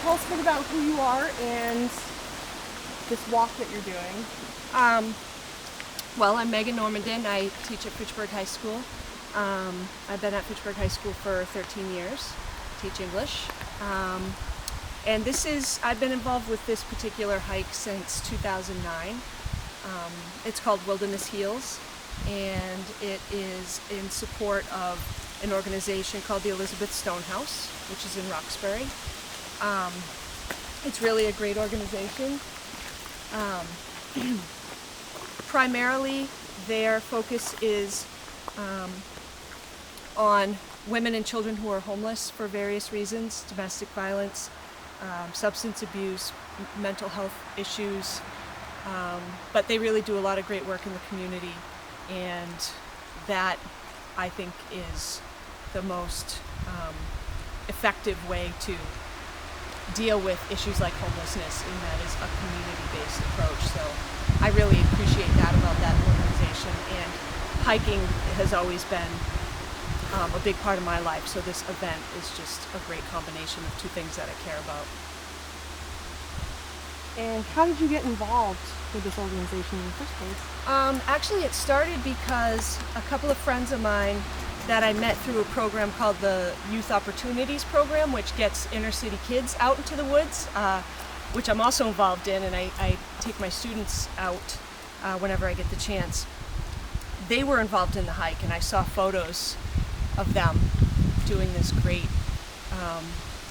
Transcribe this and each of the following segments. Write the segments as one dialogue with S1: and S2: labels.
S1: tell us a bit about who you are and this walk that you're doing.
S2: Well, I'm Megan Normandin. I teach at Fitchburg High School. I've been at Fitchburg High School for 13 years, teach English. And I've been involved with this particular hike since 2009. It's called Wilderness Heals, and it is in support of an organization called the Elizabeth Stone House, which is in Roxbury. It's really a great organization. Primarily, their focus is on women and children who are homeless for various reasons: domestic violence, substance abuse, mental health issues. But they really do a lot of great work in the community, and that, I think, is the most effective way to deal with issues like homelessness, and that is a community-based approach. So I really appreciate that about that organization, and hiking has always been a big part of my life, so this event is just a great combination of two things that I care about.
S1: And how did you get involved with this organization in the first place?
S2: Actually, it started because a couple of friends of mine that I met through a program called the Youth Opportunities Program, which gets inner city kids out into the woods, which I'm also involved in, and I take my students out whenever I get the chance. They were involved in the hike, and I saw photos of them doing this great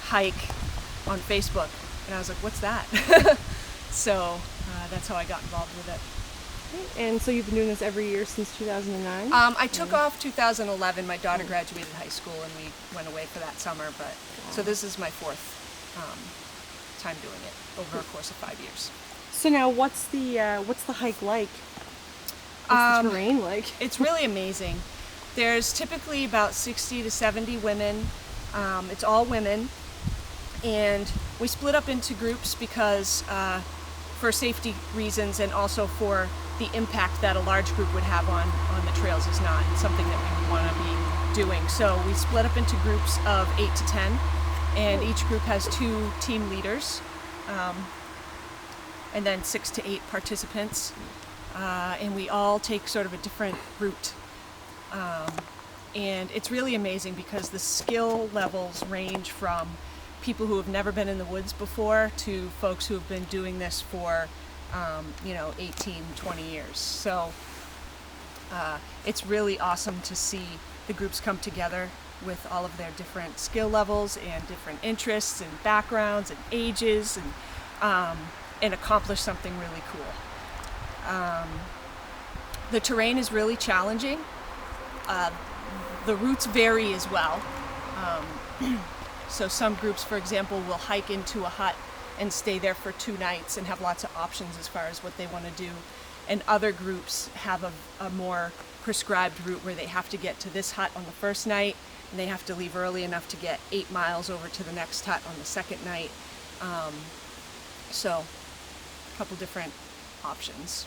S2: hike on Facebook, and I was like, what's that? So that's how I got involved with it.
S1: And so you've been doing this every year since 2009?
S2: I took off 2011. My daughter graduated high school, and we went away for that summer. But so this is my fourth time doing it over a course of 5 years.
S1: So now, what's the hike like? What's the terrain like?
S2: It's really amazing. There's typically about 60 to 70 women. It's all women, and we split up into groups because for safety reasons, and also for the impact that a large group would have on the trails is not something that we would want to be doing. So we split up into groups of 8 to 10, and each group has 2 team leaders, and then 6 to 8 participants, and we all take sort of a different route. And it's really amazing because the skill levels range from people who have never been in the woods before to folks who have been doing this for 18, 20 years. So it's really awesome to see the groups come together with all of their different skill levels and different interests and backgrounds and ages, and accomplish something really cool. The terrain is really challenging. The routes vary as well. So some groups, for example, will hike into a hut and stay there for 2 nights and have lots of options as far as what they want to do. And other groups have a more prescribed route where they have to get to this hut on the first night, and they have to leave early enough to get 8 miles over to the next hut on the second night. So a couple different options.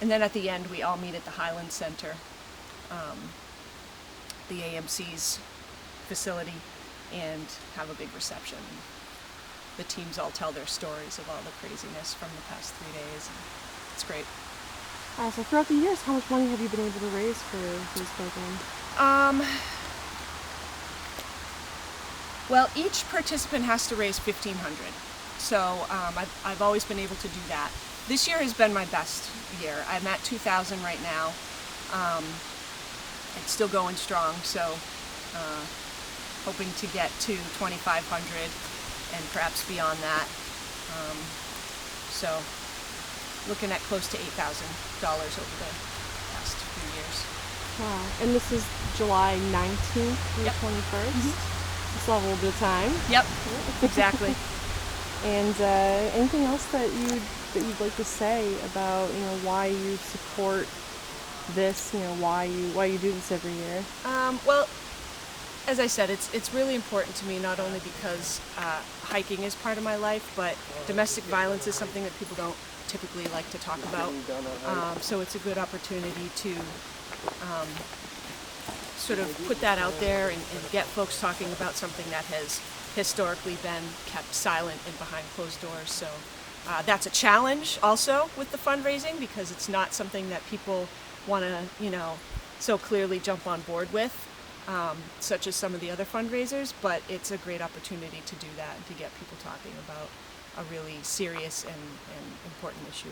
S2: And then at the end, we all meet at the Highland Center, the AMC's facility, and have a big reception. The teams all tell their stories of all the craziness from the past 3 days, and it's great.
S1: So throughout the years, how much money have you been able to raise for this program?
S2: Well, each participant has to raise $1,500, so I've always been able to do that. This year has been my best year. I'm at 2,000 right now. It's still going strong, so hoping to get to 2,500 and perhaps beyond that. So looking at close to $8,000 over the past few years.
S1: Wow. And this is July 19th through
S2: Yep.
S1: 21st.
S2: Mm-hmm.
S1: Still have a little bit of time.
S2: Yep, exactly.
S1: And anything else that you'd like to say about why you support this? Why you do this every year?
S2: Well, as I said, it's really important to me, not only because hiking is part of my life, but domestic violence is something that people don't typically like to talk about. So it's a good opportunity to sort of put that out there and get folks talking about something that has historically been kept silent and behind closed doors. So that's a challenge also with the fundraising, because it's not something that people want to, so clearly jump on board with, such as some of the other fundraisers, but it's a great opportunity to do that and to get people talking about a really serious and important issue.